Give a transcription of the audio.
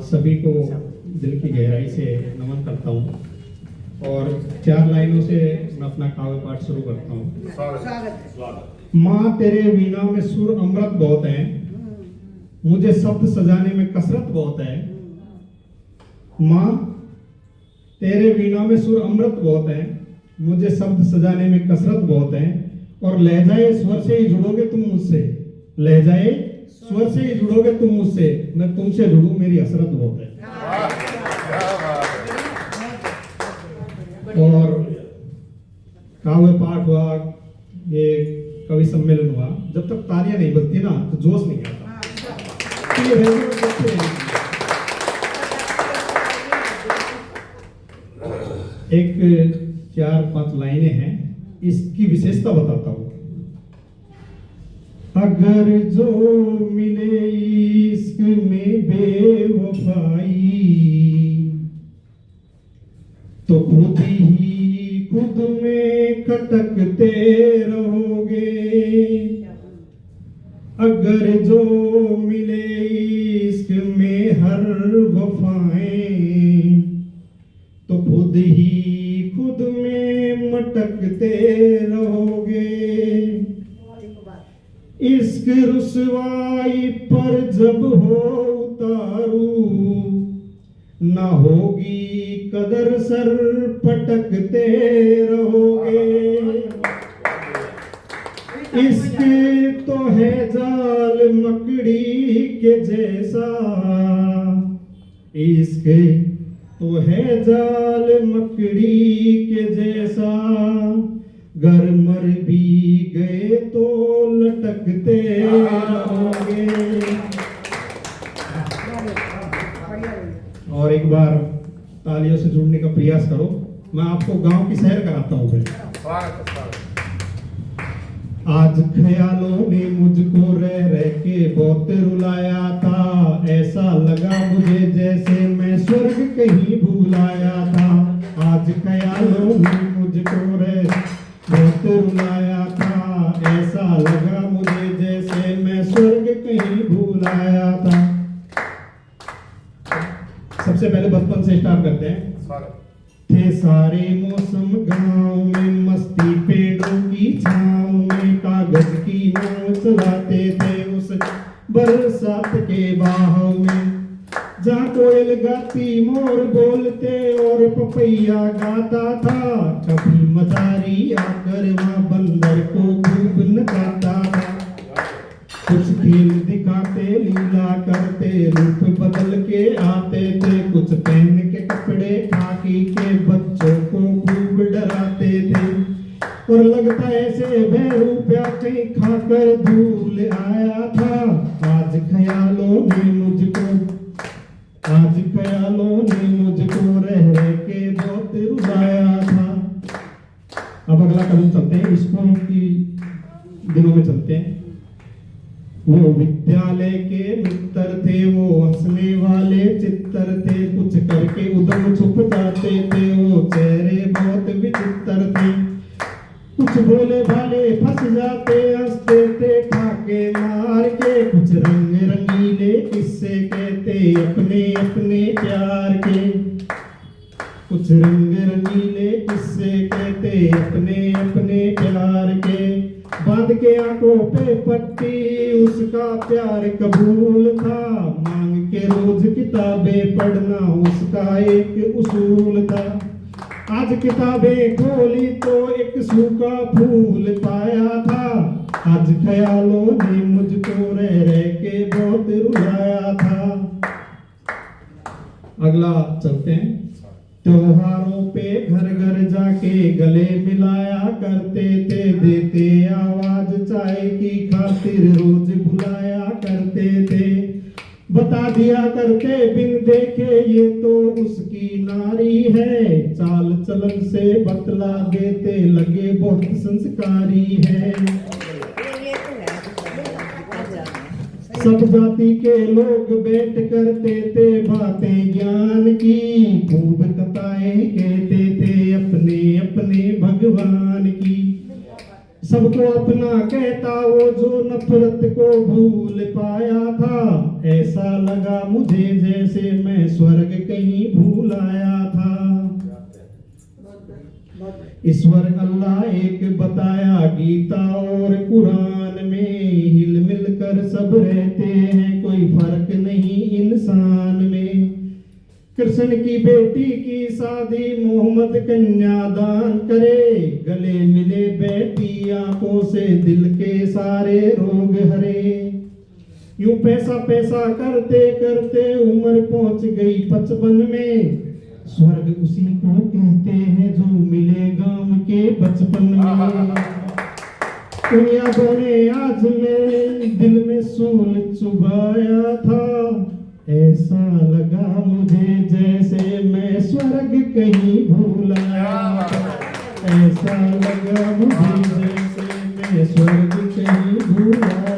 सभी को दिल की गहराई से नमन करता हूँ और 4 लाइनों से मैं अपना काव्य पाठ शुरू करता हूँ। माँ तेरे वीणा में सुर अमृत बहुत है, मुझे शब्द सजाने में कसरत बहुत है। माँ तेरे वीणा में सुर अमृत बहुत है, मुझे शब्द सजाने में कसरत बहुत है। और लहजाए स्वर से ही जुड़ोगे तुम मुझसे, लहजाए स्वर से ही जुड़ोगे तुम मुझसे, मैं तुमसे जुड़ूं मेरी हसरत बहुत है। और काव्य पाठ हुआ, ये कवि सम्मेलन हुआ, जब तक तालियां नहीं बजती ना तो जोश नहीं आता। एक 4-5 लाइनें हैं, इसकी विशेषता बताता हूं। अगर जो मिले इश्क में बेवफाई, तो खुद ही खुद में खटकते रहोगे। अगर जो मिले इश्क में हर वफाएं, तो खुद ही खुद में मटकते रहोगे। इश्क रुसवाई पर जब हो उतारू, ना होगी कदर सर पटकते रहोगे। इश्क तो है जाल मकड़ी के जैसा, इश्क तो है जाल मकड़ी के जैसा, गर मर भी गए तो लटकते रहोगे। और एक बार तालियों से जुड़ने का प्रयास करो। मैं आपको गांव की सैर कराता हूँ। आज ख्यालों ने मुझको रह रह के बहुत रुलाया था, ऐसा लगा मुझे जैसे मैं स्वर्ग कहीं भूलाया था। आज ख्यालों ने मुझको रह बहुत रुलाया था, ऐसा लगा मुझे जैसे मैं स्वर्ग कहीं भूलाया था। सबसे पहले बचपन से स्टार्ट करते हैं। थे सारे मौसम गांव में, मस्ती पेड़ों की छांव में, कागज की नाव चलाते थे उस बरसात के बहाव में। जहाँ कोयल गाती मोर बोलते और पपैया गाता था, कभी मदारी आकर वहाँ बंदर को खूब नचाता था। कुछ खेल दिखाते लीला करते, रूप बदल के आते थे, कुछ पहन के कपड़े खाकी के बच्चों को खूब डराते थे। और लगता ऐसे बहरूपिया कहीं खाकर धूल आया था। आज ख्यालों ने मुझको रह रह के बहुत रुलाया था। अब अगला कदम चलते हैं, स्कूल की दिनों में चलते हैं। वो विद्यालय के मित्र थे, वो हंसने वाले चित्र थे, कुछ करके उधम छुप जाते थे, वो चेहरे बहुत विचित्र थे। कुछ भोले भाले फंस जाते, हंसते थे ठाके मार के, कुछ रंग रंगीले किस्से कहते अपने अपने प्यार के। कुछ रंग रंगीले किस्से कहते अपने अपने प्यार के। बांध के आंखों पे पट्टी उसका प्यार कबूल था, मांग के रोज किताबें पढ़ना उसका एक उसूल था। आज किताबें खोली तो एक सूखा फूल पाया था। आज ख्यालों ने मुझको रह रह के बहुत रुलाया था। अगला चलते हैं। त्योहारों पे घर घर जाके गले मिलाया करते थे, देते आवाज चाय की खातिर रोज बुलाया करते थे। बता दिया करते बिन देखे ये तो उसकी नारी है, चाल चलन से बतला देते लगे बहुत संस्कारी है। सब जाति के लोग बैठ करते थे बातें ज्ञान की, खूब कथाएं कहते थे अपने अपने भगवान की। सबको अपना कहता वो जो नफरत को भूल पाया था। ऐसा लगा मुझे जैसे मैं स्वर्ग कहीं भूल आया था। ईश्वर अल्लाह एक बताया गीता और कुरान में, हिल मिल कर सब रहते हैं, कोई फर्क नहीं इंसान में। कृष्ण की बेटी की शादी मोहम्मद कन्यादान करे, गले मिले बेटी आंखों से दिल के सारे रोग हरे। यूं पैसा पैसा करते करते उम्र पहुंच गई 55 में, स्वर्ग उसी को कहते हैं जो मिले गांव के बचपन में। दुनिया ने आज मेरे दिल में सूल चुभाया था, ऐसा लगा मुझे जैसे मैं स्वर्ग कहीं भूल आया था। ऐसा लगा मुझे जैसे मैं स्वर्ग कहीं भूल आया।